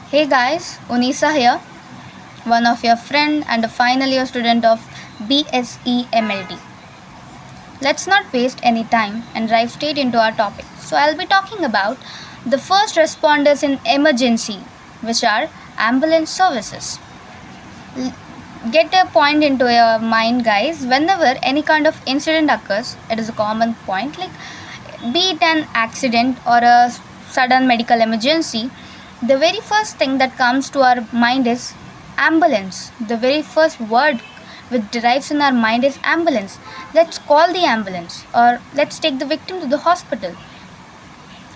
Hey guys, Unisa here, one of your friend and a final year student of BSE MLT. Let's not waste any time and dive straight into our topic. So I'll be talking about the first responders in emergency, which are ambulance services. Get a point into your mind guys, whenever any kind of incident occurs, it is a common point, like be it an accident or a sudden medical emergency, the very first thing that comes to our mind is ambulance. The very first word which derives in our mind is ambulance. Let's call the ambulance, or let's take the victim to the hospital.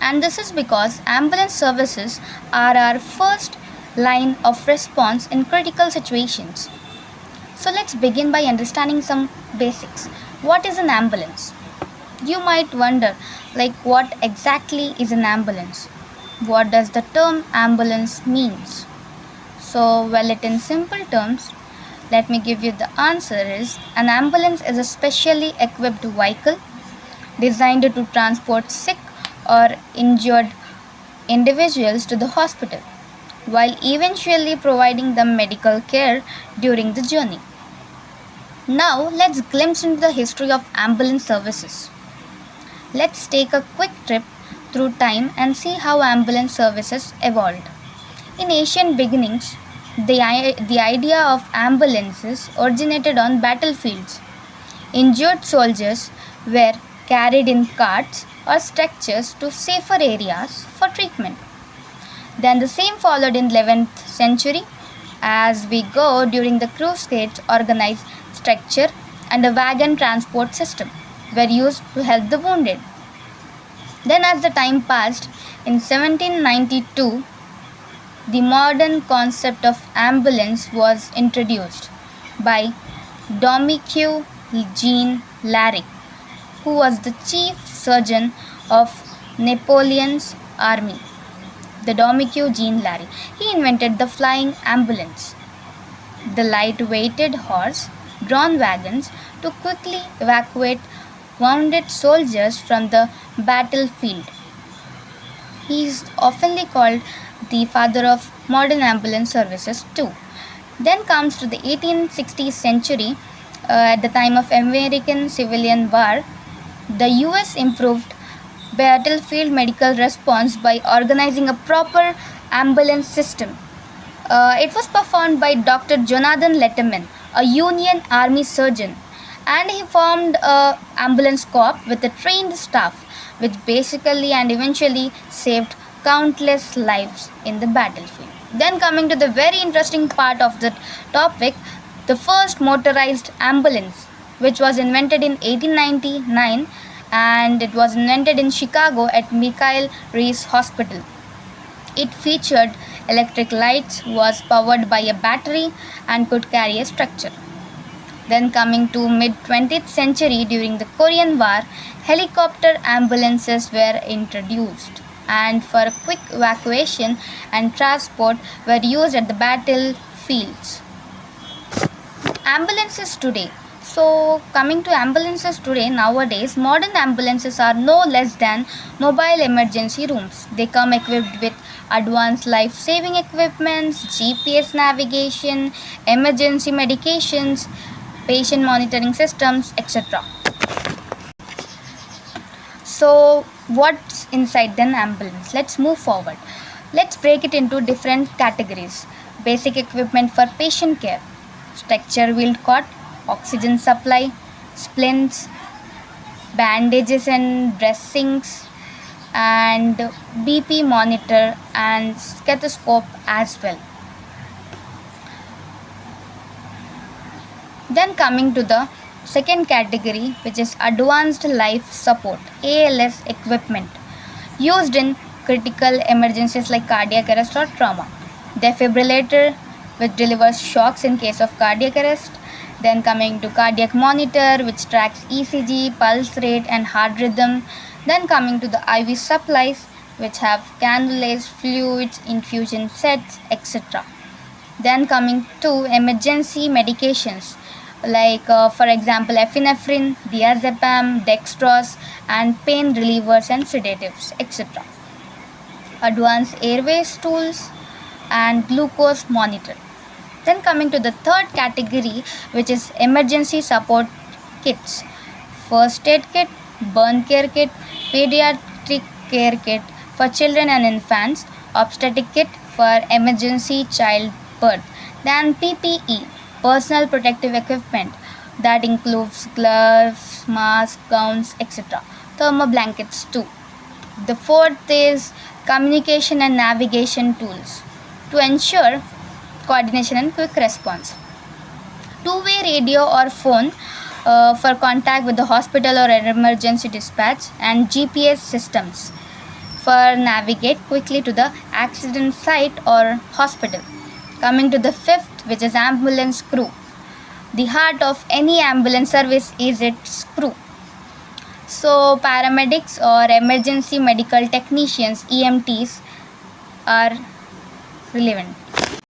And this is because ambulance services are our first line of response in critical situations. So let's begin by understanding some basics. What is an ambulance? You might wonder, like, what exactly is an ambulance? What does the term ambulance means? So, it in simple terms, let me give you the answer is an ambulance is a specially equipped vehicle designed to transport sick or injured individuals to the hospital while eventually providing them medical care during the journey. Now, let's glimpse into the history of ambulance services. Let's take a quick trip through time and see how ambulance services evolved. In ancient beginnings, the idea of ambulances originated on battlefields. Injured soldiers were carried in carts or stretchers to safer areas for treatment. Then the same followed in 11th century. As we go, during the Crusades, organized stretcher and a wagon transport system were used to help the wounded. Then as the time passed, in 1792, the modern concept of ambulance was introduced by Dominique Jean Larrey, who was the chief surgeon of Napoleon's army. The Dominique Jean Larrey. He invented the flying ambulance, the light-weighted horse-drawn wagons to quickly evacuate wounded soldiers from the battlefield. He is oftenly called the father of modern ambulance services too. Then comes to the 1860s century, at the time of American Civilian War, the US improved battlefield medical response by organizing a proper ambulance system. It was performed by Dr. Jonathan Letterman, a Union Army surgeon, and he formed a ambulance corps with a trained staff, which basically and eventually saved countless lives in the battlefield. Then coming to the very interesting part of the topic, the first motorized ambulance, which was invented in 1899, and it was invented in Chicago at Michael Reese Hospital. It featured electric lights, was powered by a battery, and could carry a structure. Then coming to mid-20th century, during the Korean War, helicopter ambulances were introduced, and for quick evacuation and transport were used at the battlefields. Ambulances today. So coming to ambulances today, nowadays, modern ambulances are no less than mobile emergency rooms. They come equipped with advanced life-saving equipments, GPS navigation, emergency medications, patient monitoring systems, etc. So what's inside an ambulance? Let's move forward. Let's break it into different categories. Basic equipment for patient care, stretcher wheeled cot, oxygen supply, splints, bandages and dressings, and BP monitor and stethoscope as well. Then coming to the second category, which is advanced life support, ALS equipment, used in critical emergencies like cardiac arrest or trauma. Defibrillator, which delivers shocks in case of cardiac arrest. Then coming to cardiac monitor, which tracks ECG, pulse rate and heart rhythm. Then coming to the IV supplies, which have cannulas, fluids, infusion sets, etc. Then coming to emergency medications, like for example epinephrine, diazepam, dextrose, and pain relievers and sedatives, etc. Advanced airways tools and glucose monitor. Then coming to the third category, which is emergency support kits. First aid kit, burn care kit, pediatric care kit for children and infants, obstetric kit for emergency childbirth. Then PPE, personal protective equipment, that includes gloves, masks, gowns, etc. Thermo blankets too. The fourth is communication and navigation tools to ensure coordination and quick response. Two-way radio or phone for contact with the hospital or emergency dispatch, and GPS systems for navigate quickly to the accident site or hospital. Coming to the fifth, which is ambulance crew. The heart of any ambulance service is its crew. So paramedics or emergency medical technicians, EMTs, are relevant.